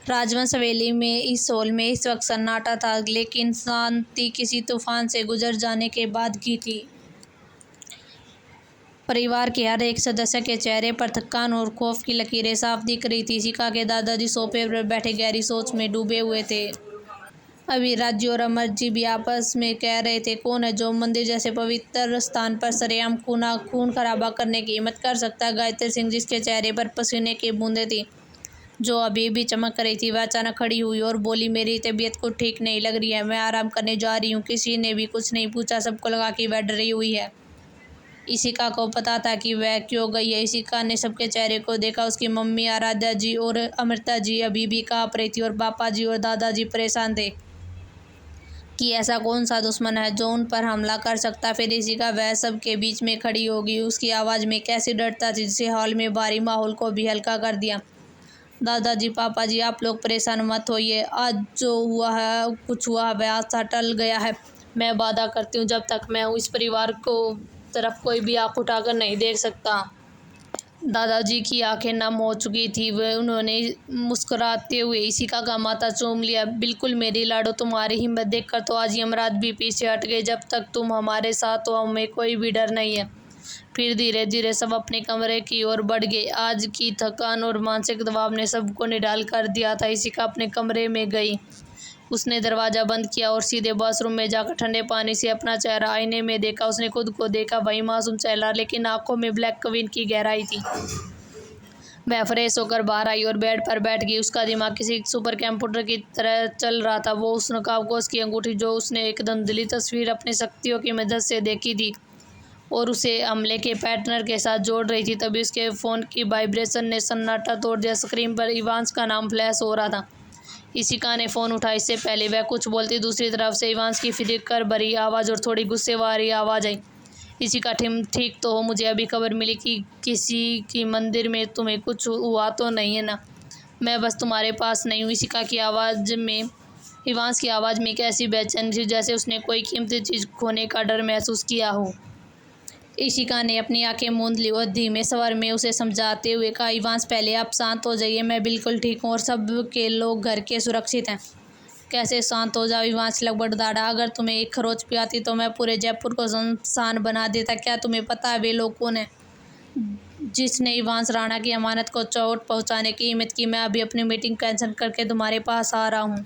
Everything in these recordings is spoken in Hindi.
राजवंश हवेली में इस हॉल में इस वक्त सन्नाटा था, लेकिन शांति किसी तूफान से गुजर जाने के बाद की थी। परिवार के हर एक सदस्य के चेहरे पर थकान और खौफ की लकीरें साफ दिख रही थी। इशिका के दादाजी सोफे पर बैठे गहरी सोच में डूबे हुए थे। अभी राज्य और अमर जी भी आपस में कह रहे थे, कौन है जो मंदिर जैसे पवित्र स्थान पर सरेआम खून खराबा करने की हिम्मत कर सकता है। गायत्री सिंह, जिसके चेहरे पर पसीने की बूंदें थी, जो अभी भी चमक रही थी, वह अचानक खड़ी हुई और बोली, मेरी तबीयत कुछ ठीक नहीं लग रही है, मैं आराम करने जा रही हूँ। किसी ने भी कुछ नहीं पूछा, सबको लगा कि वह डरी हुई है। इशिका को पता था कि वह क्यों गई है। इशिका ने सबके चेहरे को देखा। उसकी मम्मी, आराध्या जी और अमृता जी अभी भी काँप रही थी, और पापा जी और दादाजी परेशान थे कि ऐसा कौन सा दुश्मन है जो उन पर हमला कर सकता। फिर इशिका वह सब के बीच में खड़ी होगी। उसकी आवाज़ में कैसी डरता थी, जिसे हॉल में भारी माहौल को भी हल्का कर दिया। दादाजी, पापा जी, आप लोग परेशान मत होइए। आज जो हुआ है, कुछ हुआ, वह हादसा टल गया है। मैं वादा करती हूँ, जब तक मैं इस परिवार को तरफ कोई भी आंख उठाकर नहीं देख सकता। दादाजी की आंखें नम हो चुकी थी। वह उन्होंने मुस्कुराते हुए इशिका का माथा चूम लिया। बिल्कुल मेरी लाडो, तुम्हारी हिम्मत देखकर तो आज यमराज भी पीछे हट गए। जब तक तुम हमारे साथ हो, हमें कोई भी डर नहीं है। फिर धीरे धीरे सब अपने कमरे की ओर बढ़ गए। आज की थकान और मानसिक दबाव ने सबको निढाल कर दिया था। इशिका अपने कमरे में गई। उसने दरवाज़ा बंद किया और सीधे बाथरूम में जाकर ठंडे पानी से अपना चेहरा आईने में देखा। उसने खुद को देखा, वही मासूम चेहरा, लेकिन आंखों में ब्लैक क्वीन की गहराई थी। वह फ्रेश होकर बाहर आई और बेड पर बैठ गई। उसका दिमाग किसी सुपर कंप्यूटर की तरह चल रहा था। वो उस नकाब को उसकी अंगूठी, जो उसने एक धुंधली तस्वीर अपनी शक्तियों की मदद से देखी थी और उसे हमले के पैटर्न के साथ जोड़ रही थी। तभी उसके फ़ोन की वाइब्रेशन ने सन्नाटा तोड़ दिया। स्क्रीन पर इवांस का नाम फ्लैश हो रहा था। इशिका ने फ़ोन उठाया। इससे पहले वह कुछ बोलती, दूसरी तरफ से इवांस की फिक्र भरी आवाज़ और थोड़ी गुस्से वाली आवाज़ आई। इशिका, ठीक तो हो? मुझे अभी खबर मिली कि किसी की मंदिर में तुम्हें कुछ हुआ तो नहीं है ना? मैं बस तुम्हारे पास नहीं हूँ। इवांस की आवाज़ में एक ऐसी बेचैनी थी जैसे उसने कोई कीमती चीज़ खोने का डर महसूस किया हो। इशिका ने अपनी आंखें मूंद ली और धीमे स्वर में उसे समझाते हुए कहा, इवांस, पहले आप शांत हो जाइए। मैं बिल्कुल ठीक हूँ और सब के लोग घर के सुरक्षित हैं। कैसे शांत हो जाओ? इवांस लगभग दाड़ा। अगर तुम्हें एक खरोच भी आती तो मैं पूरे जयपुर को शमशान बना देता। क्या तुम्हें पता है वे लोग कौन है जिसने इवांस राणा की अमानत को चोट पहुँचाने की हिम्मत की? मैं अभी अपनी मीटिंग कैंसिल करके तुम्हारे पास आ रहा हूँ।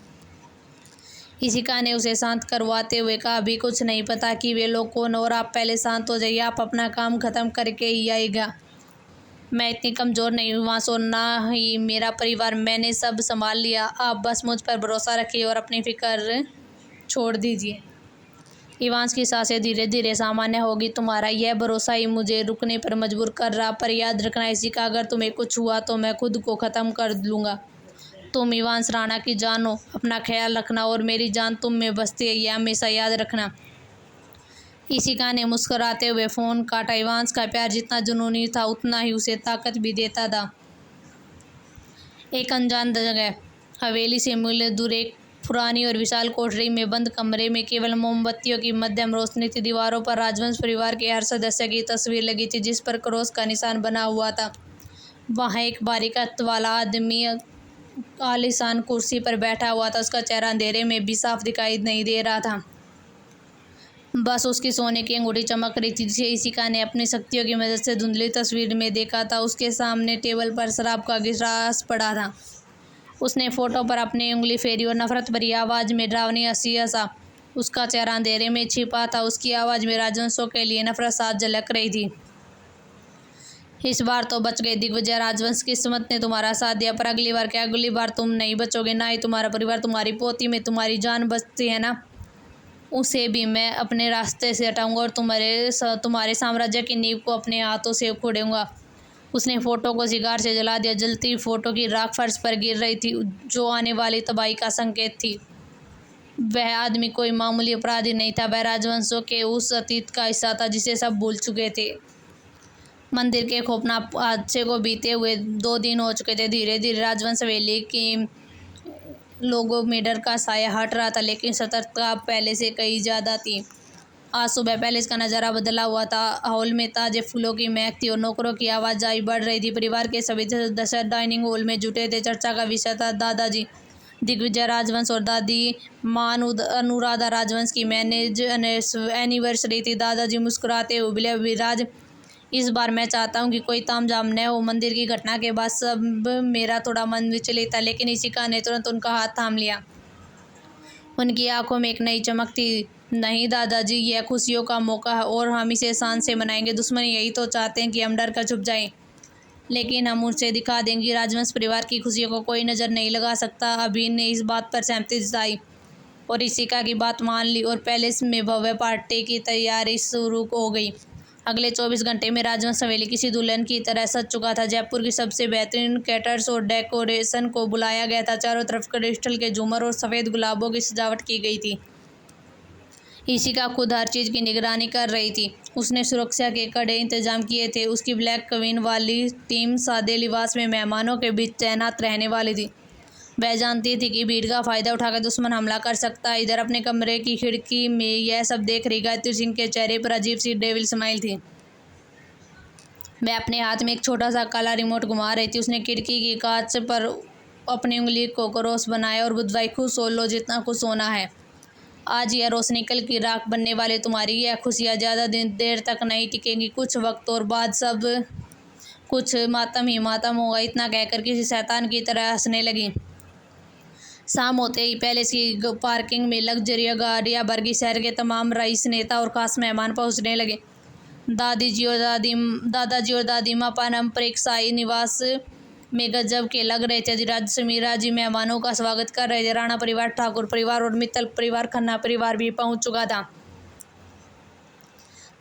इशिका ने उसे शांत करवाते हुए कहा, अभी कुछ नहीं पता कि वे लोग कौन, और आप पहले शांत हो जाइए। आप अपना काम खत्म करके ही आएगा। मैं इतनी कमज़ोर नहीं हूँ वहाँ, सो ना ही मेरा परिवार। मैंने सब संभाल लिया। आप बस मुझ पर भरोसा रखिए और अपनी फिक्र छोड़ दीजिए। इवांस की सांसें धीरे धीरे सामान्य होगी। तुम्हारा यह भरोसा ही मुझे रुकने पर मजबूर कर रहा। पर याद रखना इशिका, अगर तुम्हें कुछ हुआ तो मैं खुद को ख़त्म कर लूँगा। तुम इवांस राणा की जान हो। अपना ख्याल रखना और मेरी जान तुम में बसती है, यह हमेशा याद रखना। इशिका ने मुस्कुराते हुए फ़ोन काटा। इवांस का प्यार जितना जुनूनी था, उतना ही उसे ताकत भी देता था। एक अनजान जगह, हवेली से मील दूर एक पुरानी और विशाल कोठरी में बंद कमरे में केवल मोमबत्तियों की मध्यम रोशनी थी। दीवारों पर राजवंश परिवार के हर सदस्य की तस्वीर लगी थी, जिस पर क्रॉस का निशान बना हुआ था। वहाँ एक बारीक कद वाला आदमी आलीशान कुर्सी पर बैठा हुआ था। उसका चेहरा अंधेरे में भी साफ दिखाई नहीं दे रहा था। बस उसकी सोने की अंगूठी चमक रही थी, जिसे इशिका ने अपनी शक्तियों की मदद से धुंधली तस्वीर में देखा था। उसके सामने टेबल पर शराब का गिलास पड़ा था। उसने फोटो पर अपनी उंगली फेरी और नफरत भरी आवाज़ में डरावनी हंसी हंसा। उसका चेहरा अंधेरे में छिपा था। उसकी आवाज़ में राजवंशों के लिए नफरत साथ झलक रही थी। इस बार तो बच गए दिग्विजय राजवंश, किस्मत ने तुम्हारा साथ दिया। पर अगली बार क्या? अगली बार तुम नहीं बचोगे, ना ही तुम्हारा परिवार। तुम्हारी पोती में तुम्हारी जान बचती है ना, उसे भी मैं अपने रास्ते से हटाऊंगा और तुम्हारे साम्राज्य की नींव को अपने हाथों से उखड़ूंगा। उसने फोटो को सिगार से जला दिया। जलती फोटो की राख फर्श पर गिर रही थी, जो आने वाली तबाही का संकेत थी। वह आदमी कोई मामूली अपराधी नहीं था। वह राजवंशों के उस अतीत का हिस्सा था जिसे सब भूल चुके थे। मंदिर के खौफनाक हादसे को बीते हुए 2 दिन हो चुके थे। धीरे धीरे राजवंश हवेली की लोगों में डर का साया हट रहा था, लेकिन सतर्कता पहले से कहीं ज़्यादा थी। आज सुबह पैलेस का नज़ारा बदला हुआ था। हॉल में ताजे फूलों की महक थी और नौकरों की आवाजाही बढ़ रही थी। परिवार के सभी सदस्य डाइनिंग हॉल में जुटे थे। चर्चा का विषय था दादाजी दिग्विजय राजवंश और दादी मां अनुराधा राजवंश की मैरिज एनिवर्सरी थी। दादाजी मुस्कुराते हुए बोले, विराज, इस बार मैं चाहता हूँ कि कोई तामझाम न हो। मंदिर की घटना के बाद सब मेरा थोड़ा मन विचलित था, लेकिन इशिका ने तुरंत उनका हाथ थाम लिया। उनकी आंखों में एक नई चमक थी। नहीं दादाजी, यह खुशियों का मौका है और हम इसे शान से मनाएंगे। दुश्मन यही तो चाहते हैं कि हम डर कर छुप जाएं, लेकिन हम उनसे दिखा देंगे राजवंश परिवार की खुशियों को कोई नज़र नहीं लगा सकता। अभी ने इस बात पर सहमति जताई और इशिका की बात मान ली और पैलेस में भव्य पार्टी की तैयारी शुरू हो गई। अगले 24 घंटे में राजवंश हवेली किसी दुल्हन की तरह सज चुका था। जयपुर की सबसे बेहतरीन कैटर्स और डेकोरेशन को बुलाया गया था। चारों तरफ क्रिस्टल के झूमर और सफ़ेद गुलाबों की सजावट की गई थी। इशिका खुद हर चीज़ की निगरानी कर रही थी। उसने सुरक्षा के कड़े इंतजाम किए थे। उसकी ब्लैक क्वीन वाली टीम सादे लिबास में मेहमानों के बीच तैनात रहने वाली थी। वह जानती थी कि भीड़ का फ़ायदा उठाकर दुश्मन हमला कर सकता है। इधर अपने कमरे की खिड़की में यह सब देख रही गायत्री सिंह के चेहरे पर अजीब सी डेविल स्माइल थी। वह अपने हाथ में एक छोटा सा काला रिमोट घुमा रही थी। उसने खिड़की की कांच पर अपनी उंगली को क्रॉस बनाया और बुधवाई, खुश हो लो जितना खुश होना है। आज यह रोशनी कल की राख बनने वाले तुम्हारी यह खुशियाँ ज़्यादा देर तक नहीं टिकेंगी। कुछ वक्त और बाद सब कुछ मातम ही मातम होगा। इतना कहकर किसी शैतान की तरह हंसने लगी। शाम होते ही पैलेस की पार्किंग में लग्जरिया गाड़ियाँ भर गई। शहर के तमाम रईस, नेता और खास मेहमान पहुँचने लगे। दादाजी और दादी माँ पारंपरिक शाही निवास में गजब के लग रहे थे। अधिराज समीरा जी मेहमानों का स्वागत कर रहे थे। राणा परिवार, ठाकुर परिवार और मित्तल परिवार, खन्ना परिवार भी पहुंच चुका था।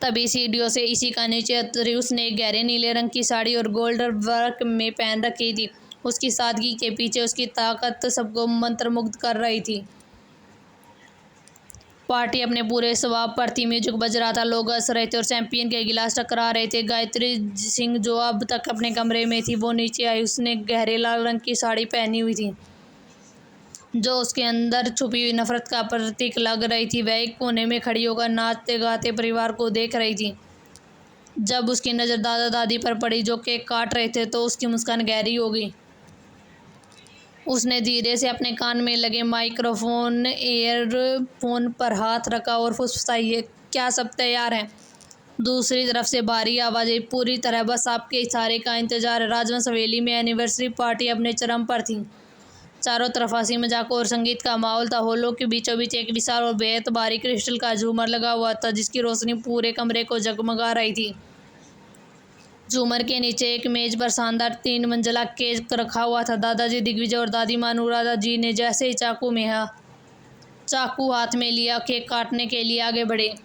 तभी सीढ़ियों से इशिका नीचे उतरी। उसने एक गहरे नीले रंग की साड़ी और गोल्ड वर्क में पहन रखी थी। उसकी सादगी के पीछे उसकी ताकत सबको मंत्रमुग्ध कर रही थी। पार्टी अपने पूरे स्वभाव पर थी। म्यूजिक बज रहा था, लोग हंस रहे थे और चैंपियन के गिलास टकरा रहे थे। गायत्री सिंह जो अब तक अपने कमरे में थी, वो नीचे आई। उसने गहरे लाल रंग की साड़ी पहनी हुई थी, जो उसके अंदर छुपी हुई नफरत का प्रतीक लग रही थी। वह एक कोने में खड़ी होकर नाचते गाते परिवार को देख रही थी। जब उसकी नज़र दादा दादी पर पड़ी, जो केक काट रहे थे, तो उसकी मुस्कान गहरी हो गई। उसने धीरे से अपने कान में लगे माइक्रोफोन ईयरफोन पर हाथ रखा और फुसफुसाई, क्या सब तैयार हैं? दूसरी तरफ से भारी आवाज़ आई, पूरी तरह बस आपके इशारे का इंतजार है। राजवंश हवेली में एनिवर्सरी पार्टी अपने चरम पर थी। चारों तरफ हंसी मजाक और संगीत का माहौल था। हॉलों के बीचों बीच एक विशाल और बेहद भारी क्रिस्टल का झूमर लगा हुआ था, जिसकी रोशनी पूरे कमरे को जगमगा रही थी। झूमर के नीचे एक मेज पर शानदार 3 मंजिला केक रखा हुआ था। दादाजी दिग्विजय और दादी माँ अनुराधा जी ने जैसे ही चाकू हाथ में लिया, केक काटने के लिए आगे बढ़े।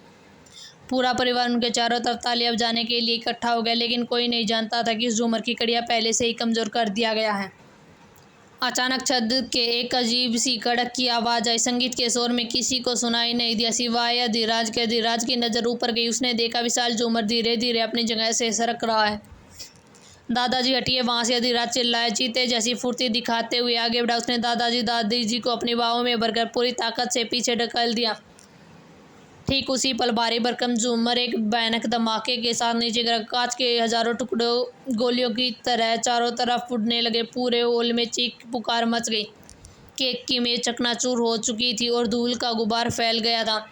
पूरा परिवार उनके चारों तरफ तालियां बजाने के लिए इकट्ठा हो गया, लेकिन कोई नहीं जानता था कि इस झूमर की कड़ियाँ पहले से ही कमज़ोर कर दिया गया है। अचानक छत के एक अजीब सी कड़क की आवाज़ आई। संगीत के शोर में किसी को सुनाई नहीं दिया सिवाय अधिराज के। अधिराज की नज़र ऊपर गई। उसने देखा विशाल झूमर धीरे धीरे अपनी जगह से सरक रहा है। दादाजी हटिए वहाँ से, अधिराज चिल्लाया। चीते जैसी फुर्ती दिखाते हुए आगे बढ़ा। उसने दादी जी को अपनी बाहों में भरकर पूरी ताकत से पीछे ढकेल दिया। ठीक उसी पल भारी भरकम झूमर एक भयानक धमाके के साथ नीचे गिरा। कांच के हजारों टुकड़ों गोलियों की तरह चारों तरफ उड़ने लगे। पूरे हॉल में चीख पुकार मच गई। केक की मेज चकनाचूर हो चुकी थी और धूल का गुबार फैल गया था।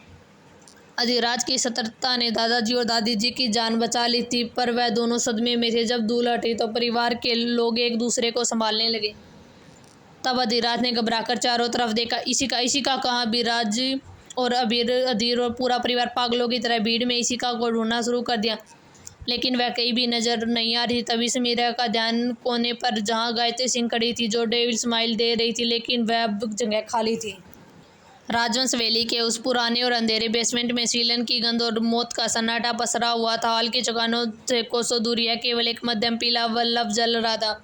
अधिराज की सतर्कता ने दादाजी और दादी जी की जान बचा ली थी, पर वह दोनों सदमे में थे। जब धूल हटी तो परिवार के लोग एक दूसरे को संभालने लगे। तब अधिराज ने घबराकर चारों तरफ देखा। इशिका कहाँ? विराज और अधीर और पूरा परिवार पागलों की तरह भीड़ में इशिका को ढूंढना शुरू कर दिया, लेकिन वह कहीं भी नजर नहीं आ रही। तभी समीरा का ध्यान कोने पर जहां गायत्री सिंह खड़ी थी, जो डेविल स्माइल दे रही थी, लेकिन वह अब जगह खाली थी। राजवंश वैली के उस पुराने और अंधेरे बेसमेंट में सीलन की गंध और मौत का सन्नाटा पसरा हुआ था। हॉल की चौखानों से कोसों दूरी है, केवल एक मध्यम पीला बल्ब जल रहा था।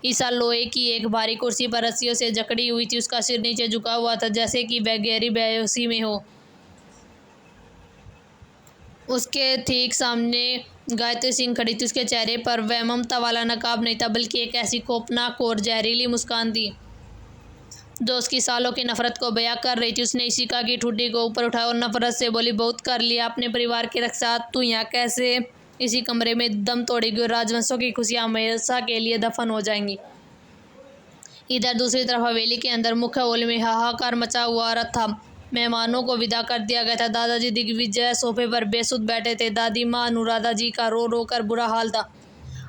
ईसा लोहे की एक भारी कुर्सी पर रस्सियों से जकड़ी हुई थी। उसका सिर नीचे झुका हुआ था, जैसे कि वह गहरी बेहोशी में हो। उसके ठीक सामने गायत्री सिंह खड़ी थी। उसके चेहरे पर वह ममता वाला नकाब नहीं था, बल्कि एक ऐसी खौफनाक और जहरीली मुस्कान थी जो उसकी सालों की नफरत को बयां कर रही थी। उसने इशिका की ठुड्डी को ऊपर उठाया और नफरत से बोली, बहुत कर लिया अपने परिवार की रक्षा, तू यहाँ कैसे इसी कमरे में दम तोड़ेगी और राजवंशों की खुशियां हमेशा के लिए दफन हो जाएंगी। इधर दूसरी तरफ हवेली के अंदर मुख्य हॉल में हाहाकार मचा हुआ था। मेहमानों को विदा कर दिया गया था। दादाजी दिग्विजय सोफे पर बेसुध बैठे थे। दादी माँ अनुराधा जी का रो रो कर बुरा हाल था।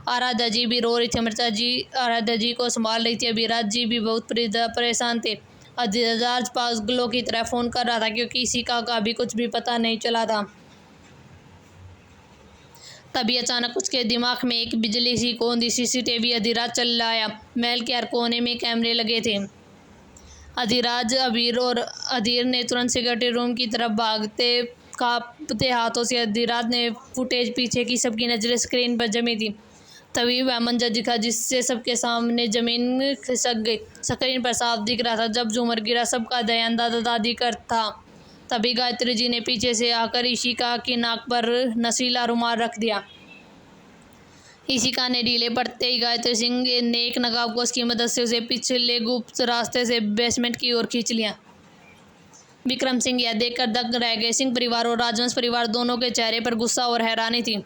आराध्या जी भी रो रही थी। अमृता जी आराध्या जी को संभाल रही थी। अभिराज जी भी बहुत परेशान थे। अधिराज पागलों की तरह फोन कर रहा था क्योंकि इशिका का भी कुछ भी पता नहीं चला था। तभी अचानक उसके दिमाग में एक बिजली सी कौंधी। सीसीटीवी। अधिराज चिल्लाया। महल के हर कोने में कैमरे लगे थे। अधिराज, अबीर और अधीर ने तुरंत सिक्योरिटी रूम की तरफ भागते कांपते हाथों से अधिराज ने फुटेज पीछे की। सबकी नजरें स्क्रीन पर जमी थी। तभी वह मंजर दिखा जिससे सबके सामने जमीन खिसक गई। स्क्रीन पर साफ दिख रहा था जब झूमर गिरा सबका ध्यान दादा दादी कर था। तभी गायत्री जी ने पीछे से आकर इशिका की नाक पर नशीला रुमाल रख दिया। इशिका ने ढीले पड़ते ही गायत्री सिंह ने एक नकाबपोश की मदद से उसे पिछले गुप्त रास्ते से बेसमेंट की ओर खींच लिया। विक्रम सिंह यह देखकर दंग रह गए। सिंह परिवार और राजवंश परिवार दोनों के चेहरे पर गुस्सा और हैरानी थी।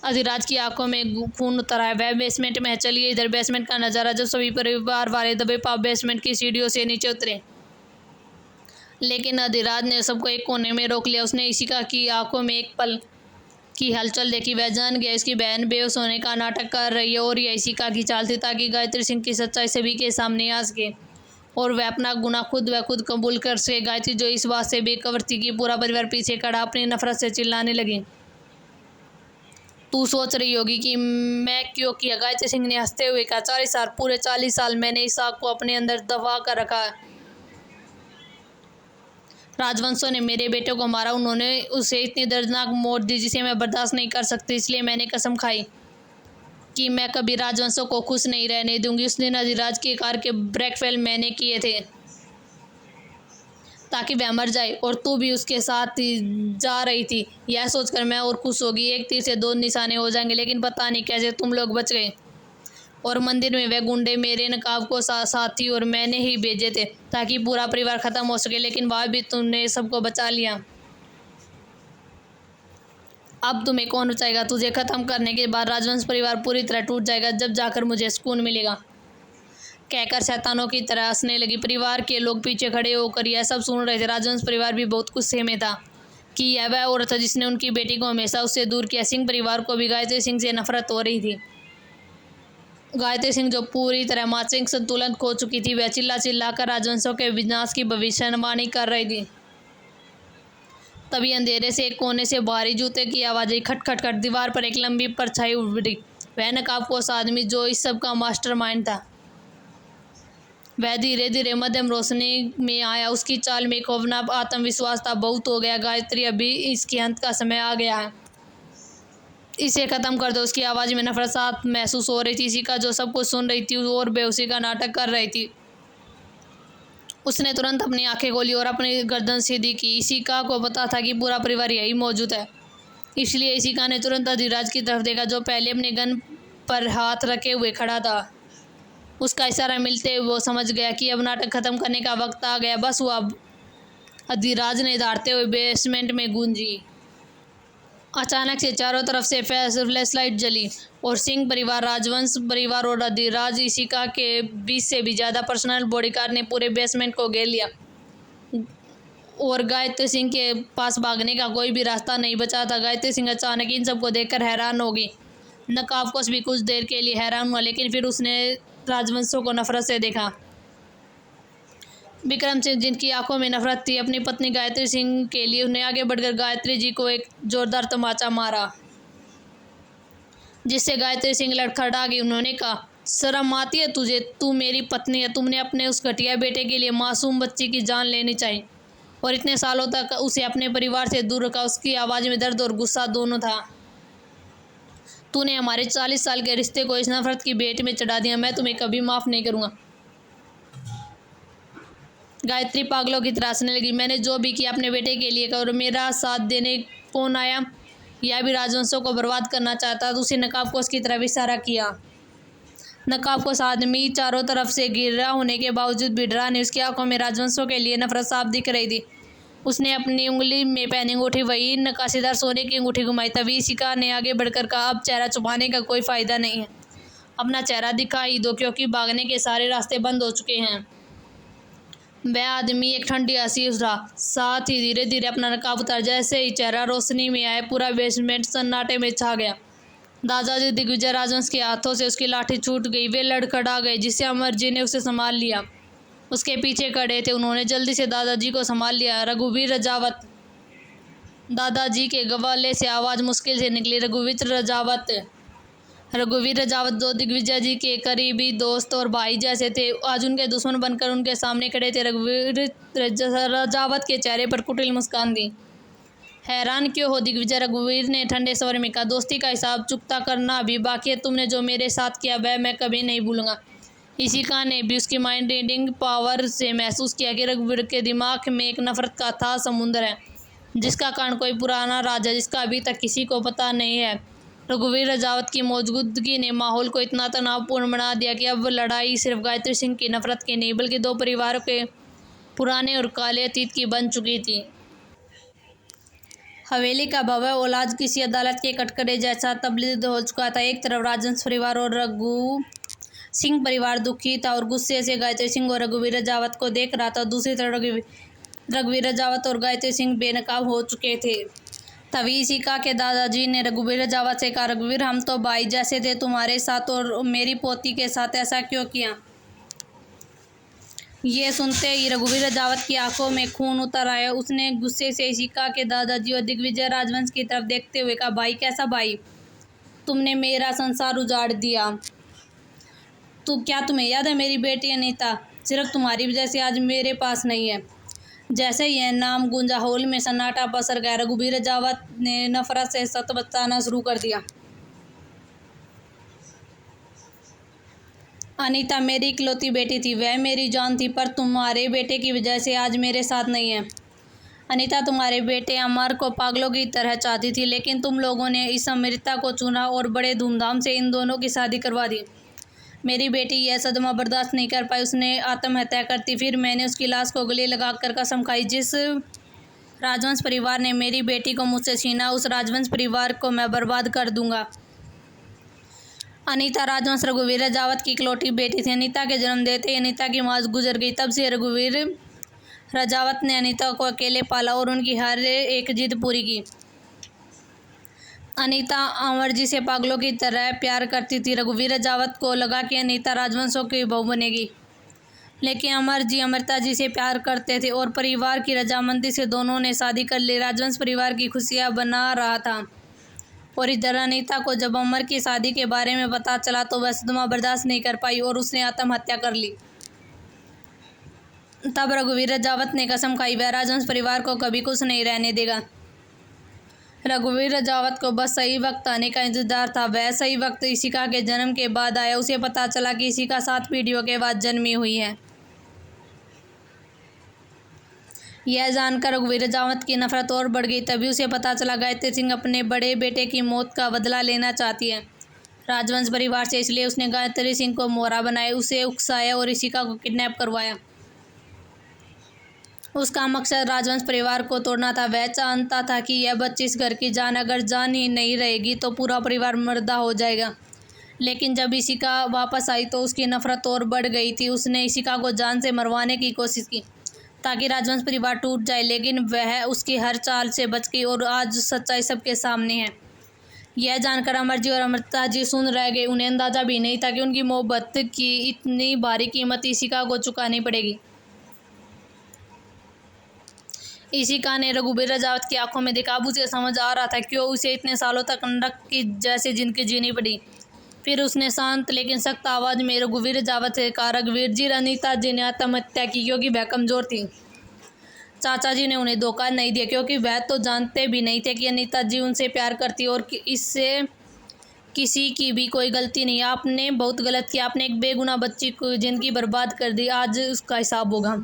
अधिराज की आंखों में खून उतर आया। वह बेसमेंट में चलिए इधर बेसमेंट का नजारा। जब सभी परिवार वाले दबे पांव बेसमेंट की सीढ़ियों से नीचे उतरे, लेकिन अधिराज ने सबको एक कोने में रोक लिया। उसने इशिका की आंखों में एक पल की हलचल देखी। वह जान गया इसकी बहन बेहोश होने का नाटक कर रही है और यह इशिका की चाल थी ताकि गायत्री सिंह की सच्चाई सभी के सामने आ सके और वह अपना गुनाह खुद व खुद कबूल कर सके। गायत्री जो इस बात से बेखबर थी कि पूरा परिवार पीछे खड़ा अपनी नफरत से चिल्लाने लगी, तू सोच रही होगी कि मैं क्यों किया। गायत्री सिंह ने हंसते हुए कहा, 40 साल, पूरे 40 साल मैंने इस आग को अपने अंदर दबा कर रखा है। राजवंशों ने मेरे बेटे को मारा। उन्होंने उसे इतनी दर्दनाक मौत दी जिसे मैं बर्दाश्त नहीं कर सकती। इसलिए मैंने कसम खाई कि मैं कभी राजवंशों को खुश नहीं रहने दूंगी। उस दिन अधिराज की कार के ब्रेक फेल मैंने किए थे ताकि वह मर जाए और तू भी उसके साथ जा रही थी। यह सोचकर मैं और खुश होगी। एक तीर से दो निशाने हो जाएंगे। लेकिन पता नहीं कैसे तुम लोग बच गए। और मंदिर में वह गुंडे मेरे नकाब को साथी और मैंने ही भेजे थे ताकि पूरा परिवार खत्म हो सके, लेकिन वहाँ भी तुमने सबको बचा लिया। अब तुम्हें कौन बचाएगा। तुझे खत्म करने के बाद राजवंश परिवार पूरी तरह टूट जाएगा, जब जाकर मुझे सुकून मिलेगा, कहकर शैतानों की तरह हंसने लगी। परिवार के लोग पीछे खड़े होकर यह सब सुन रहे थे। राजवंश परिवार भी बहुत गुस्से में था कि यह वह औरत है जिसने उनकी बेटी को हमेशा उससे दूर किया। सिंह परिवार को भी गायत्री सिंह से नफरत हो रही थी। गायत्री सिंह जो पूरी तरह मानसिक संतुलन खो चुकी थी, वह चिल्ला चिल्ला कर राजवंशों के विनाश की भविष्यवाणी कर रही थी। तभी अंधेरे से एक कोने से भारी जूते की आवाज आई। खट खट खट। दीवार पर एक लंबी परछाई उभरी। वह नकाबपोश आदमी जो इस सब का मास्टरमाइंड था, वह धीरे धीरे मध्यम रोशनी में आया। उसकी चाल में खौफनाक आत्मविश्वास था। बहुत हो गया गायत्री, अभी इसके अंत का समय आ गया है, इसे खत्म कर दो। उसकी आवाज़ में नफरत साथ महसूस हो रही थी। इशिका जो सब कुछ सुन रही थी और बेहोशी का नाटक कर रही थी, उसने तुरंत अपनी आंखें खोली और अपनी गर्दन सीधी की। इशिका को पता था कि पूरा परिवार यही मौजूद है, इसलिए इशिका ने तुरंत अधिराज की तरफ देखा जो पहले अपने गन पर हाथ रखे हुए खड़ा था। उसका इशारा मिलते हुए वो समझ गया कि अब नाटक खत्म करने का वक्त आ गया। बस हुआ। अधिराज ने दहाड़ते हुए बेसमेंट में गूंजी। अचानक से चारों तरफ से फ्लैश लाइट जली और सिंह परिवार, राजवंश परिवार और अधिराज इशिका के 20 से भी ज़्यादा पर्सनल बॉडीगार्ड ने पूरे बेसमेंट को घेर लिया और गायत्री सिंह के पास भागने का कोई भी रास्ता नहीं बचा था। गायत्री सिंह अचानक इन सबको देखकर हैरान हो गई। नकाबपोश भी कुछ देर के लिए हैरान हुआ, लेकिन फिर उसने राजवंशों को नफरत से देखा। विक्रम सिंह, जिनकी आंखों में नफरत थी अपनी पत्नी गायत्री सिंह के लिए, उन्हें आगे बढ़कर गायत्री जी को एक जोरदार तमाचा मारा, जिससे गायत्री सिंह लड़खड़ा गई। उन्होंने कहा, शर्म आती है तुझे? तू मेरी पत्नी है। तुमने अपने उस घटिया बेटे के लिए मासूम बच्ची की जान लेनी चाहिए और इतने सालों तक उसे अपने परिवार से दूर रखा। उसकी आवाज़ में दर्द और गुस्सा दोनों था। तूने हमारे 40 साल के रिश्ते को इस नफरत की भेंट में चढ़ा दिया। मैं तुम्हें कभी माफ़ नहीं करूँगा। गायत्री पागलों की तरह हंसने लगी। मैंने जो भी किया अपने बेटे के लिए और मेरा साथ देने कौन आया? यह भी राजवंशों को बर्बाद करना चाहता था। उसी नकाबपोश की तरफ इशारा किया। नकाबपोश आदमी चारों तरफ से घिरा होने के बावजूद भी डरा नहीं। उसकी आंखों में राजवंशों के लिए नफरत साफ दिख रही थी। उसने अपनी उंगली में पहनी अंगूठी, वही नक्काशीदार सोने की अंगूठी, घुमाई। तभी शिका ने आगे बढ़कर कहा, अब चेहरा छुपाने का कोई फायदा नहीं है, अपना चेहरा दिखाई दो, क्योंकि भागने के सारे रास्ते बंद हो चुके हैं। वह आदमी एक ठंडी हंसी उठा, साथ ही धीरे धीरे अपना नकाब उतार। जैसे ही चेहरा रोशनी में आया, पूरा बेसमेंट सन्नाटे में छा गया। दादाजी दिग्विजय राजवंश के हाथों से उसकी लाठी छूट गई। वे लड़खड़ा गए, जिससे अमर जी ने उसे संभाल लिया। उसके पीछे खड़े थे, उन्होंने जल्दी से दादाजी को संभाल लिया। रघुवीर रजावत। दादाजी के गवाले से आवाज़ मुश्किल से निकली, रघुवीर रजावत। रघुवीर रजावत जो दिग्विजय जी के करीबी दोस्त और भाई जैसे थे, आज उनके दुश्मन बनकर उनके सामने खड़े थे। रघुवीर रजावत के चेहरे पर कुटिल मुस्कान थी। हैरान क्यों हो दिग्विजय? रघुवीर ने ठंडे स्वर में कहा, दोस्ती का हिसाब चुकता करना अभी बाकी है। तुमने जो मेरे साथ किया वह मैं कभी नहीं भूलूंगा। इशिका ने भी उसकी माइंड रीडिंग पावर से महसूस किया कि रघुवीर के दिमाग में एक नफरत का अथाह समुद्र है, जिसका कारण कोई पुराना राज है, जिसका अभी तक किसी को पता नहीं है। रघुवीर रजावत की मौजूदगी ने माहौल को इतना तनावपूर्ण बना दिया कि अब लड़ाई सिर्फ गायत्री सिंह की नफरत की नहीं, बल्कि दो परिवारों के पुराने और काले अतीत की बन चुकी थी। हवेली का भव्य औलाद किसी अदालत के कटघरे जैसा तब्दील हो चुका था। एक तरफ राजवंश परिवार और रघु सिंह परिवार दुखी था और गुस्से से गायत्री सिंह और रघुवीर रजावत को देख रहा था। दूसरी तरफ रघुवीर रजावत और गायत्री सिंह बेनकाब हो चुके थे। तभी इशिका के दादाजी ने रघुवीर रजावत से कहा, रघुवीर, हम तो भाई जैसे थे, तुम्हारे साथ और मेरी पोती के साथ ऐसा क्यों किया? ये सुनते ही रघुवीर रजावत की आंखों में खून उतर आया। उसने गुस्से से इशिका के दादाजी और दिग्विजय राजवंश की तरफ देखते हुए कहा, भाई? कैसा भाई? तुमने मेरा संसार उजाड़ दिया। क्या तुम्हें याद है मेरी बेटी अनीता सिर्फ तुम्हारी वजह से आज मेरे पास नहीं है? जैसे यह नाम गूंजा, हॉल में सन्नाटा पसर गया। रघुवीर रजावत ने नफरत से सत बताना शुरू कर दिया। अनीता मेरी इकलौती बेटी थी, वह मेरी जान थी, पर तुम्हारे बेटे की वजह से आज मेरे साथ नहीं है। अनीता तुम्हारे बेटे अमर को पागलों की तरह चाहती थी, लेकिन तुम लोगों ने इस अमृता को चुना और बड़े धूमधाम से इन दोनों की शादी करवा दी। मेरी बेटी यह सदमा बर्दाश्त नहीं कर पाई, उसने आत्महत्या करती। फिर मैंने उसकी लाश को गले लगाकर कसम खाई, जिस राजवंश परिवार ने मेरी बेटी को मुझसे छीना, उस राजवंश परिवार को मैं बर्बाद कर दूंगा। अनीता राजवंश रघुवीर रजावत की इकलौती बेटी थी। अनीता के जन्म देते ही अनीता की माँ गुजर गई। तब से रघुवीर रजावत ने अनीता को अकेले पाला और उनकी हर एक जिद पूरी की। अनीता अमर जी से पागलों की तरह प्यार करती थी। रघुवीर रजावत को लगा कि अनीता राजवंशों की बहू बनेगी, लेकिन अमर जी अमृता जी से प्यार करते थे और परिवार की रजामंदी से दोनों ने शादी कर ली। राजवंश परिवार की खुशियाँ बना रहा था और इधर अनीता को जब अमर की शादी के बारे में पता चला तो वह सदमा बर्दाश्त नहीं कर पाई और उसने आत्महत्या कर ली। तब रघुवीर रजावत ने कसम खाई, वह राजवंश परिवार को कभी कुछ नहीं रहने देगा। रघुवीर रजावत को बस सही वक्त आने का इंतजार था। वह सही वक्त इशिका के जन्म के बाद आया। उसे पता चला कि इशिका 7 पीढ़ियों के बाद जन्मी हुई है। यह जानकर रघुवीर रजावत की नफरत और बढ़ गई। तभी उसे पता चला गायत्री सिंह अपने बड़े बेटे की मौत का बदला लेना चाहती है राजवंश परिवार से। इसलिए उसने गायत्री सिंह को मोहरा बनाया, उसे उकसाया और इशिका को किडनैप करवाया। उसका मकसद राजवंश परिवार को तोड़ना था। वह जानता था कि यह बच्ची इस घर की जान, अगर जान ही नहीं रहेगी तो पूरा परिवार मर्दा हो जाएगा। लेकिन जब इशिका वापस आई तो उसकी नफरत और बढ़ गई थी। उसने इशिका को जान से मरवाने की कोशिश की ताकि राजवंश परिवार टूट जाए, लेकिन वह उसकी हर चाल से बच गई और आज सच्चाई सबके सामने है। यह जानकर अमर जी और अमृता जी सुन रह गए। उन्हें अंदाजा भी नहीं था कि उनकी मोहब्बत की इतनी भारी कीमत इशिका को चुकानी पड़ेगी। इशिका ने रघुवीर रजावत की आंखों में देखा। अब उसे समझ आ रहा था क्यों उसे इतने सालों तक नरक की जैसे जिंदगी जीनी पड़ी। फिर उसने शांत लेकिन सख्त आवाज़ में रघुवीर रजावत से कहा, रघुवीर जी, अनीता जी ने आत्महत्या की क्योंकि वह कमज़ोर थी। चाचा जी ने उन्हें धोखा नहीं दिया क्योंकि वह तो जानते भी नहीं थे कि अनीता जी उनसे प्यार करती और इससे किसी की भी कोई गलती नहीं। आपने बहुत गलत किया, आपने एक बेगुनाह बच्ची को ज़िंदगी बर्बाद कर दी। आज उसका हिसाब होगा।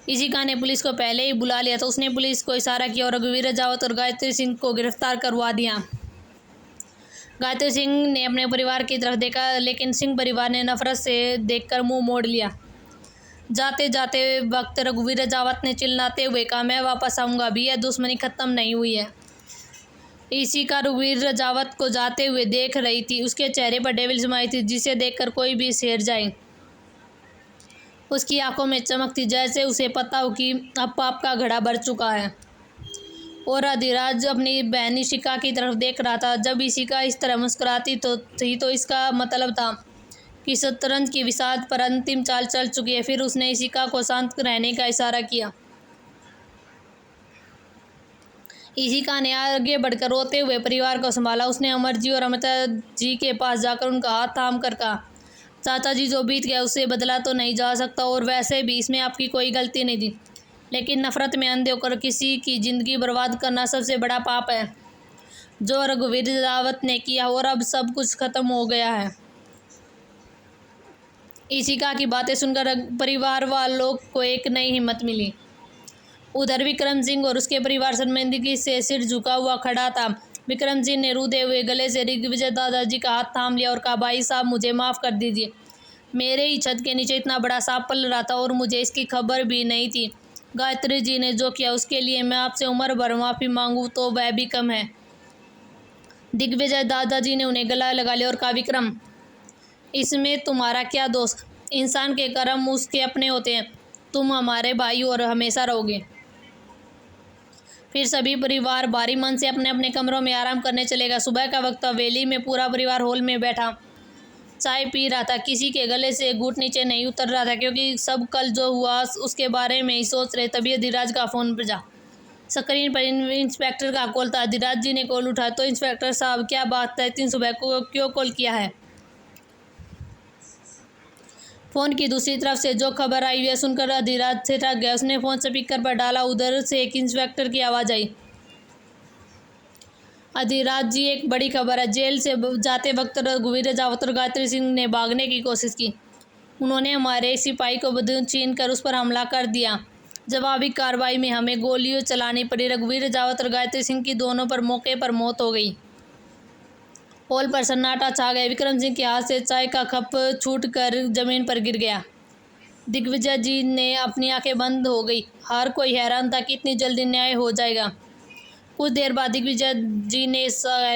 इशिका ने पुलिस को पहले ही बुला लिया था। उसने पुलिस को इशारा किया और रघुवीर रजावत और गायत्री सिंह को गिरफ्तार करवा दिया। गायत्री सिंह ने अपने परिवार की तरफ देखा, लेकिन सिंह परिवार ने नफरत से देखकर मुंह मोड़ लिया। जाते जाते वक्त रघुवीर रजावत ने चिल्लाते हुए कहा, मैं वापस आऊँगा, अभी यह दुश्मनी खत्म नहीं हुई है। इसी का रघुवीर रजावत को जाते हुए देख रही थी। उसके चेहरे पर डेविल समाई थी, जिसे देखकर कोई भी शेर जाए। उसकी आंखों में चमक थी, जैसे उसे पता हो कि अब पाप का घड़ा भर चुका है। और अधिराज अपनी बहन इशिका की तरफ देख रहा था। जब इशिका इस तरह मुस्कुराती तो इसका मतलब था कि शतरंज की विषाद पर अंतिम चाल चल चुकी है। फिर उसने इशिका को शांत रहने का इशारा किया। इशिका ने आगे बढ़कर रोते हुए परिवार को संभाला। उसने अमर जी और अमिता जी के पास जाकर उनका हाथ थाम कर कहा, चाचा जी, जो बीत गया उसे बदला तो नहीं जा सकता, और वैसे भी इसमें आपकी कोई गलती नहीं थी, लेकिन नफरत में अंधे होकर किसी की ज़िंदगी बर्बाद करना सबसे बड़ा पाप है, जो रघुवीर रजावत ने किया। और अब सब कुछ खत्म हो गया है। इशिका की बातें सुनकर परिवार वालों को एक नई हिम्मत मिली। उधर विक्रम सिंह और उसके परिवार शर्मिंदगी से सिर झुका हुआ खड़ा था। विक्रम सिंह ने रूधे हुए गले से ऋग्विजय दादाजी का हाथ थाम लिया और कहा, भाई साहब, मुझे माफ़ कर दीजिए। मेरे ही छत के नीचे इतना बड़ा सांप पल रहा था और मुझे इसकी खबर भी नहीं थी। गायत्री जी ने जो किया उसके लिए मैं आपसे उम्र भर माफ़ी मांगूँ तो वह भी कम है। दिग्विजय दादाजी ने उन्हें गला लगा लिया और कहा, विक्रम, इसमें तुम्हारा क्या दोष? इंसान के कर्म उसके अपने होते हैं। तुम हमारे भाई और हमेशा रहोगे। फिर सभी परिवार भारी मन से अपने अपने कमरों में आराम करने चलेगा। सुबह का वक्त हवेली में पूरा परिवार हॉल में बैठा चाय पी रहा था। किसी के गले से घूंट नीचे नहीं उतर रहा था, क्योंकि सब कल जो हुआ उसके बारे में ही सोच रहे। तभी अधिराज का फ़ोन बजा। स्क्रीन पर इंस्पेक्टर का कॉल था। अधिराज जी ने कॉल उठाया। तो इंस्पेक्टर साहब, क्या बात है, इतनी सुबह को क्यों कॉल किया है? फ़ोन की दूसरी तरफ से जो खबर आई वह सुनकर अधिराज से थक गया। उसने फ़ोन स्पीकर पर डाला। उधर से एक इंस्पेक्टर की आवाज़ आई, अधिराज जी, एक बड़ी खबर है। जेल से जाते वक्त रघुवीर रजावत और गायत्री सिंह ने भागने की कोशिश की। उन्होंने हमारे सिपाही को बंदूक छीन कर उस पर हमला कर दिया। जवाबी कार्रवाई में हमें गोलियां चलानी पड़ी। रघुवीर रजावत और गायत्री सिंह की दोनों पर मौके पर मौत हो गई। हॉल पर सन्नाटा छा गया। विक्रम सिंह के हाथ से चाय का कप छूटकर जमीन पर गिर गया। दिग्विजय जी ने अपनी आंखें बंद हो गई। हर कोई हैरान था कि इतनी जल्दी न्याय हो जाएगा। कुछ देर बाद दिग्विजय जी ने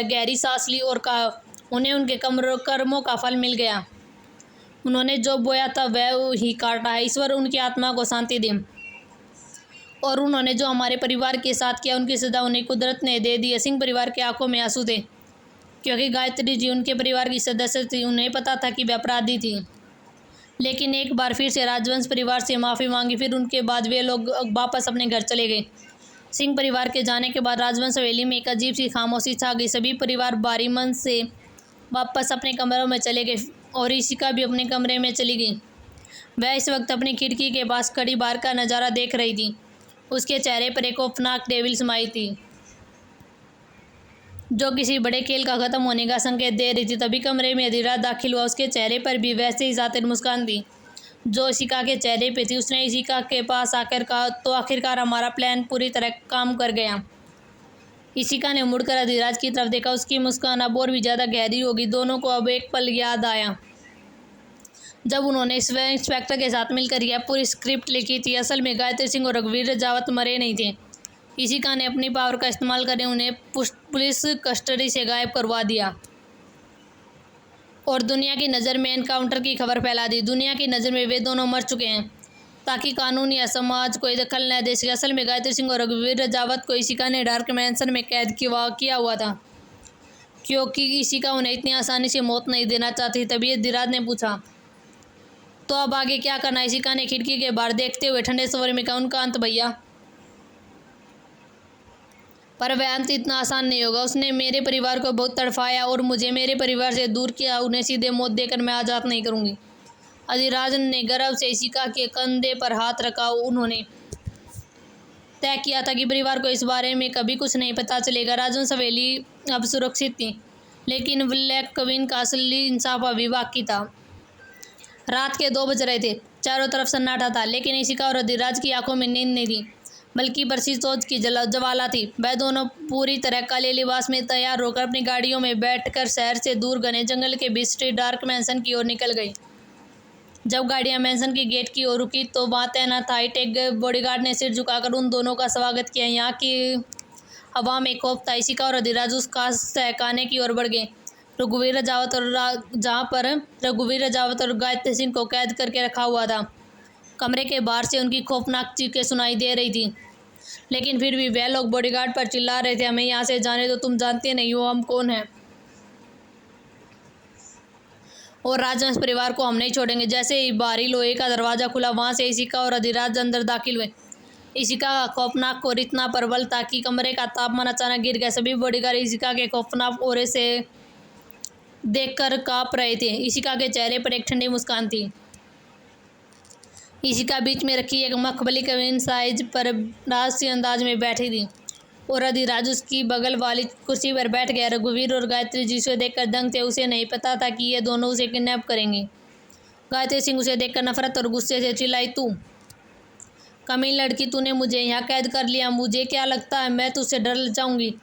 गहरी सांस ली और कहा, उन्हें उनके कर्मों का फल मिल गया। उन्होंने जो बोया था वह ही काटा है। ईश्वर उनकी आत्मा को शांति दे। और उन्होंने जो हमारे परिवार के साथ किया उनकी सजा उन्हें कुदरत ने दे दी। सिंह परिवार की आंखों में आंसू थे, क्योंकि गायत्री जी उनके परिवार की सदस्य थी। उन्हें पता था कि वे अपराधी थी, लेकिन एक बार फिर से राजवंश परिवार से माफ़ी मांगी। फिर उनके बाद वे लोग वापस अपने घर चले गए। सिंह परिवार के जाने के बाद राजवंश हवेली में एक अजीब सी खामोशी छा गई। सभी परिवार भारी मन से वापस अपने कमरों में चले गए और इशिका भी अपने कमरे में चली गई। वह इस वक्त अपनी खिड़की के पास खड़ी बाहर का नज़ारा देख रही थी। उसके चेहरे पर एक खौफनाक डेविल समाई थी, जो किसी बड़े खेल का खत्म होने का संकेत दे रही थी। तभी कमरे में अधिराज दाखिल हुआ। उसके चेहरे पर भी वैसे ही सातिर मुस्कान थी जो इशिका के चेहरे पे थी। उसने इशिका के पास आकर कहा, तो आखिरकार हमारा प्लान पूरी तरह काम कर गया। इशिका ने मुड़कर अधिराज की तरफ देखा। उसकी मुस्कान अब और भी ज़्यादा गहरी होगी। दोनों को अब एक पल याद आया जब उन्होंने इंस्पेक्टर के साथ मिलकर यह पूरी स्क्रिप्ट लिखी थी। असल में गायत्री सिंह और रघुवीर रजावत मरे नहीं थे। इशिका ने अपनी पावर का इस्तेमाल कर उन्हें पुलिस कस्टडी से गायब करवा दिया और दुनिया की नज़र में एनकाउंटर की खबर फैला दी। दुनिया की नज़र में वे दोनों मर चुके हैं, ताकि कानून या समाज कोई दखल न दे सके। असल में गायत्री सिंह और रघुवीर रजावत को इशिका ने डार्क मैंसन में कैद किया हुआ था, क्योंकि इशिका उन्हें इतनी आसानी से मौत नहीं देना चाहती। तभी अधिराज ने पूछा, तो अब आगे क्या करना? इशिका ने खिड़की के बाहर देखते हुए ठंडे स्वर में कहा, उनका अंत भैया, पर वह अंत इतना आसान नहीं होगा। उसने मेरे परिवार को बहुत तड़फाया और मुझे मेरे परिवार से दूर किया। उन्हें सीधे मौत देकर मैं आज़ाद नहीं करूंगी। अधिराज ने गर्व से इशिका के कंधे पर हाथ रखा। उन्होंने तय किया था कि परिवार को इस बारे में कभी कुछ नहीं पता चलेगा। राजवंश हवेली अब सुरक्षित थी, लेकिन ब्लैक क्वीन का असली इंसाफ अभी बाकी था। रात के 2 बज रहे थे। चारों तरफ सन्नाटा था, लेकिन इशिका और अधिराज की आंखों में नींद नहीं थी। बल्कि बरसी सोच की ज्वाला थी। वह दोनों पूरी तरह काले लिबास में तैयार होकर अपनी गाड़ियों में बैठकर शहर से दूर घने जंगल के बीच स्ट्रीट डार्क मैंसन की ओर निकल गई। जब गाड़ियां मैंसन की गेट की ओर रुकी तो वहां तैनात हाइट एक बॉडीगार्ड ने सिर झुकाकर उन दोनों का स्वागत किया। यहाँ की हवा में खौफ था। इशिका और अधिराज उस खास तहखाने की ओर बढ़ गए जहाँ पर रघुवीर राजावत और गायत्री सिंह को कैद करके रखा हुआ था। कमरे के बाहर से उनकी खौफनाक चीखें सुनाई दे रही थी, लेकिन फिर भी वह लोग बॉडीगार्ड पर चिल्ला रहे थे, हमें यहाँ से जाने दो, तुम जानते नहीं हो हम कौन हैं और राजवंश परिवार को हम नहीं छोड़ेंगे। जैसे ही बाहरी लोहे का दरवाज़ा खुला, वहाँ से इशिका और अधिराज अंदर दाखिल हुए। इशिका का खौफनाक और इतना प्रबल था कि कमरे का तापमान अचानक गिर गया। सभी बॉडीगार्ड इशिका के खौफनाक ओरे से देखकर काँप रहे थे। इशिका के चेहरे पर एक ठंडी मुस्कान थी। इशिका बीच में रखी एक मखमली कवीन साइज पर राजसी अंदाज में बैठी थी और अधिराज उसकी बगल वाली कुर्सी पर बैठ गया। रघुवीर और गायत्री जिसे देखकर दंग थे। उसे नहीं पता था कि ये दोनों उसे किडनैप करेंगे। गायत्री सिंह उसे देखकर नफरत और गुस्से से चिल्लाई, तू कमीनी लड़की, तूने मुझे यहाँ कैद कर लिया, मुझे क्या लगता है मैं तुझसे डर जाऊंगी?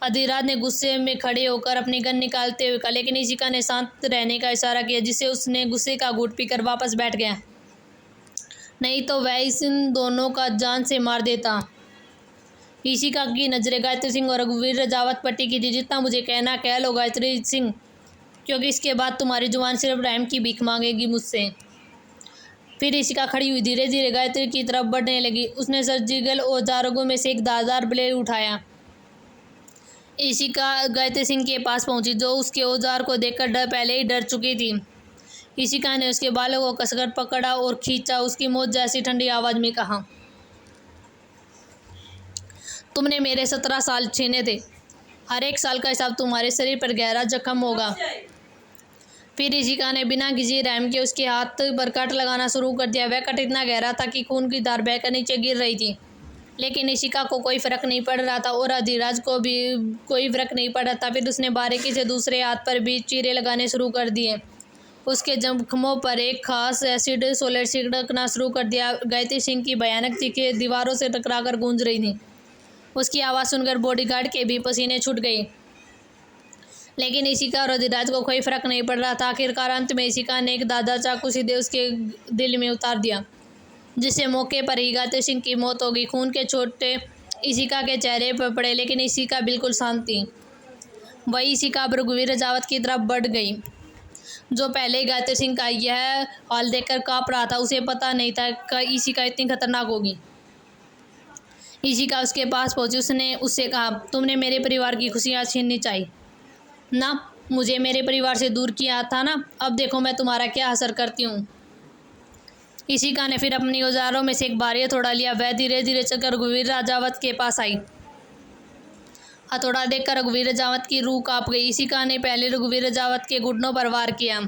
अधिराज ने गुस्से में खड़े होकर अपनी गन निकालते हुए कहा, लेकिन इशिका ने शांत रहने का इशारा किया, जिससे उसने गुस्से का घूंट पीकर वापस बैठ गया। नहीं तो वह इन दोनों का जान से मार देता। इशिका की नजरें गायत्री सिंह और रघुवीर राजावत पर टिकी थी। जितना मुझे कहना कह लो गायत्री सिंह, क्योंकि इसके बाद तुम्हारी जुबान सिर्फ रहम की भीख मांगेगी मुझसे। फिर इशिका खड़ी हुई धीरे धीरे गायत्री की तरफ बढ़ने लगी। उसने सर्जिकल औजारों में से एक धारदार ब्लेड उठाया। इशिका गायत्री सिंह के पास पहुंची, जो उसके औजार को देखकर पहले ही डर चुकी थी। इशिका ने उसके बालों को कसकर पकड़ा और खींचा। उसकी मौत जैसी ठंडी आवाज में कहा, तुमने मेरे 17 साल छीने थे। हर एक साल का हिसाब तुम्हारे शरीर पर गहरा जख्म होगा। फिर इशिका ने बिना किसी रहम के उसके हाथ पर कट लगाना शुरू कर दिया। वह कट इतना गहरा था कि खून की धार बहकर नीचे गिर रही थी, लेकिन इशिका को कोई फर्क नहीं पड़ रहा था और अधिराज को भी कोई फर्क नहीं पड़ रहा था। फिर उसने बारीकी से दूसरे हाथ पर भी चीरे लगाने शुरू कर दिए। उसके जख्मों पर एक खास एसिड सोलेट छिड़कना शुरू कर दिया। गायत्री सिंह की भयानक चीखें दीवारों से टकराकर गूंज रही थीं। उसकी आवाज़ सुनकर बॉडीगार्ड के भी पसीने छूट गए, लेकिन इशिका और अधिराज को कोई फर्क नहीं पड़ रहा था। आखिरकार अंत में इशिका ने एक दादा चाकू सीधे उसके दिल में उतार दिया, जिससे मौके पर ही गायत्री सिंह की मौत हो गई। खून के छोटे इशिका के चेहरे पर पड़े, लेकिन इशिका बिल्कुल शांत थी। वही इशिका रघुवीर राजावत की तरफ बढ़ गई, जो पहले ही गायत्री सिंह का यह हाल देखकर काँप रहा था। उसे पता नहीं था कि इशिका इतनी खतरनाक होगी। इशिका उसके पास पहुंची। उसने उससे कहा, तुमने मेरे परिवार की खुशियाँ छीननी चाहिए ना, मुझे मेरे परिवार से दूर किया था ना, अब देखो मैं तुम्हारा क्या असर करती हूँ। इशिका ने फिर अपनी औजारों में से एक भारी हथौड़ा लिया। वह धीरे धीरे चलकर रघुवीर राजावत के पास आई। हथौड़ा देखकर रघुवीर राजावत की रूह कांप गई। इशिका ने पहले रघुवीर राजावत के घुटनों पर वार किया,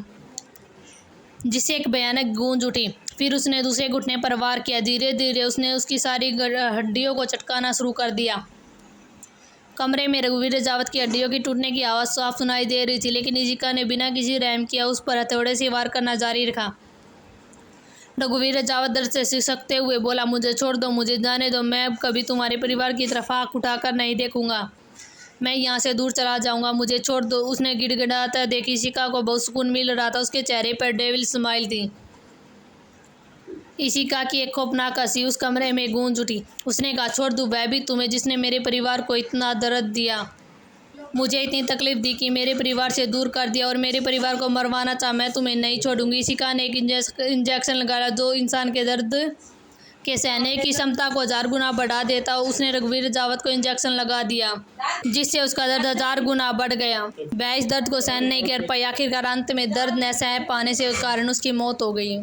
जिससे एक भयानक गूंज उठी। फिर उसने दूसरे घुटने पर वार किया। धीरे धीरे उसने उसकी सारी हड्डियों को चटकाना शुरू कर दिया। कमरे में रघुवीर राजावत की हड्डियों की टूटने की आवाज़ साफ सुनाई दे रही थी, लेकिन इशिका ने बिना किसी रहम किया उस पर हथौड़े से वार करना जारी रखा। रघुवीर राजावत दर्द से सिसकते हुए बोला, मुझे छोड़ दो, मुझे जाने दो, मैं अब कभी तुम्हारे परिवार की तरफ आँख उठाकर नहीं देखूंगा, मैं यहाँ से दूर चला जाऊँगा, मुझे छोड़ दो। उसने गिड़गिड़ाता देख इशिका को बहुत सुकून मिल रहा था। उसके चेहरे पर डेविल स्माइल थी। इशिका की एक खौफनाक हंसी उस कमरे में गूंज उठी। उसने कहा, छोड़ दूँ वह भी तुम्हें जिसने मेरे परिवार को इतना दर्द दिया, मुझे इतनी तकलीफ दी कि मेरे परिवार से दूर कर दिया और मेरे परिवार को मरवाना चाहा, मैं तुम्हें नहीं छोड़ूंगी। इशिका ने एक इंजेक्शन लगाया जो इंसान के दर्द के सहने की क्षमता को 1000 गुना बढ़ा देता। उसने रघुवीर राजावत को इंजेक्शन लगा दिया, जिससे उसका दर्द 1000 गुना बढ़ गया। वह इस दर्द को सहन नहीं कर पाई। आखिरकार अंत में दर्द न सह पाने से कारण उसकी मौत हो गई।